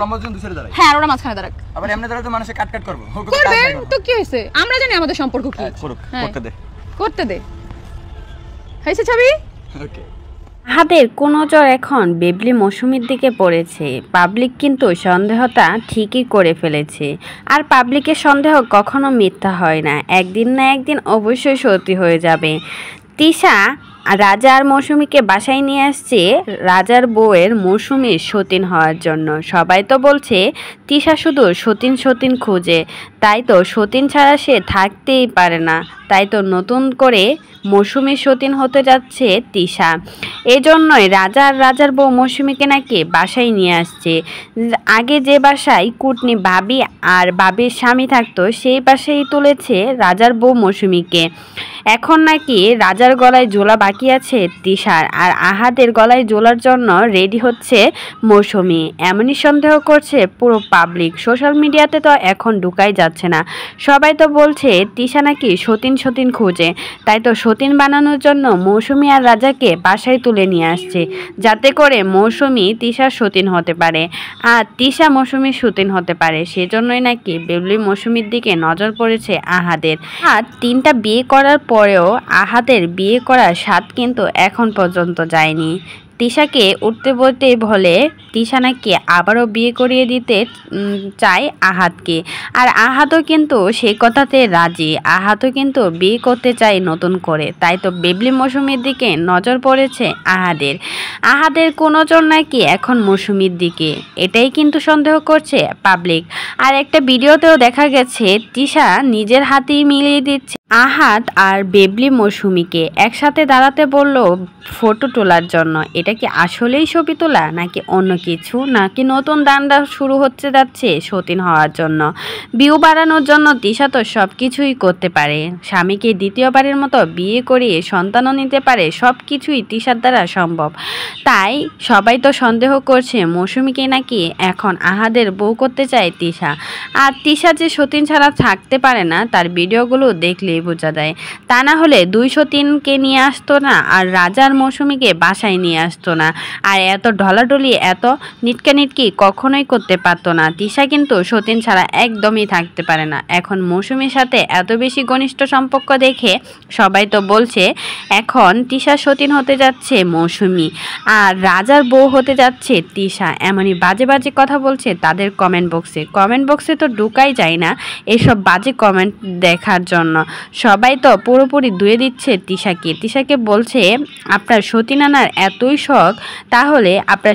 লম্বা জন দুসরে দাঁড়ায়। হ্যাঁ ওরা মাঝখানে দাঁড়াক। আবার এমনি দাঁড়ালে তো মানুষে কাট করব। করবেন তো কি হইছে? আমরা জানি আমাদের সম্পর্ক কি। করতে দে। করতে দে। হইছে ছবি? ওকে। আহাদের কোন নজর এখন বেবলি মৌসুমীর দিকে পড়েছে। পাবলিক কিন্তু সন্দেহটা ঠিকই করে ফেলেছে। আর পাবলিকের সন্দেহ কখনো মিথ্যা হয় না, একদিন না একদিন অবশ্যই সত্যি হয়ে যাবে। তিশা রাজা আর মৌসুমীকে বাসায় নিয়ে আসছে রাজার বউয়ের মৌসুমীর সতীন হওয়ার জন্য। সবাই তো বলছে তিশা শুধু সতীন খুঁজে, তাই তো সতীন ছাড়া সে থাকতেই পারে না। তাই তো নতুন করে মৌসুমীর সতীন হতে যাচ্ছে তিশা। এজন্যই রাজার বউ মৌসুমীকে নাকি বাসায় নিয়ে আসছে। আগে যে বাসায় কুটনি ভাবি আর ভাবির স্বামী থাকতো সেই বাসায় তুলেছে রাজার বউ মৌসুমীকে। এখন নাকি রাজার গলায় জোলা বাকি আছে তিশার, আর আহাদের গলায় জোলার জন্য রেডি হচ্ছে মৌসুমী। এমনই সন্দেহ করছে পুরো পাবলিক। সোশ্যাল মিডিয়াতে তো এখন ঢুকাই যাচ্ছে না, সবাই তো বলছে তিশা নাকি সতীন খুঁজে। তাই তো সতীন বানানোর জন্য মৌসুমী আর রাজাকে বাসায় তুলে নিয়ে আসছে, যাতে করে মৌসুমী তিশার সতীন হতে পারে আর তিশা মৌসুমীর সতীন হতে পারে। সেজন্যই নাকি বেবলি মৌসুমীর দিকে নজর পড়েছে আহাদের। আর 3টা বিয়ে করার পরেও আহাদের বিয়ে করার স্বাদ কিন্তু এখন পর্যন্ত যায়নি। তিশাকে উঠতে বলতে বলে তিশা নাকি আবারও বিয়ে করিয়ে দিতে চায় আহাদকে। আর আহাদও কিন্তু সেই কথাতে রাজি, আহাদও কিন্তু বিয়ে করতে চায় নতুন করে। তাই তো বেবলি মৌসুমীর দিকে নজর পড়েছে আহাদের কোন নজর নাকি এখন মৌসুমীর দিকে, এটাই কিন্তু সন্দেহ করছে পাবলিক। আর একটা ভিডিওতেও দেখা গেছে তিশা নিজের হাতেই মিলিয়ে দিচ্ছে আহাদ আর বেবলি মৌসুমীকে একসাথে দাঁড়াতে বলল ফটো তোলার জন্য। এটা কি আসলেই ছবি তোলা নাকি অন্য কিছু, নাকি নতুন দান্ডা শুরু হচ্ছে যাচ্ছে সতীন হওয়ার জন্য? ভিউ বাড়ানোর জন্য তিশা তো সব কিছুই করতে পারে, স্বামীকে দ্বিতীয়বারের মতো বিয়ে করিয়ে সন্তানও নিতে পারে, সব কিছুই তিশার দ্বারা সম্ভব। তাই সবাই তো সন্দেহ করছে মৌসুমীকে নাকি এখন আহাদের বউ করতে চায় তিশা। আর তিশা যে সতীন ছাড়া থাকতে পারে না তার ভিডিওগুলো দেখলেই বোঝা যায়। তা না হলে 2 সতীনকে নিয়ে আসতো না, আর রাজার মৌসুমীকে বাসায় নিয়ে আসতো না, আর এত ঢলাঢলি এত নিটকি কখনোই করতে পারতো না। তিশা কিন্তু সতীন ছাড়া একদমই থাকতে পারে না। এখন মৌসুমীর সাথে এত বেশি ঘনিষ্ঠ সম্পর্ক দেখে সবাই তো বলছে এখন তিশা সতীন হতে যাচ্ছে মৌসুমী আর রাজার বউ হতে যাচ্ছে তিশা। এমনই বাজে কথা বলছে তাদের কমেন্ট বক্সে তো ঢুকাই যায় না এসব বাজে কমেন্ট দেখার জন্য। সবাই তো পুরোপুরি ধুয়ে দিচ্ছে তিশাকে বলছে আপনার সতীন আনার এতই শখ, তাহলে আপনার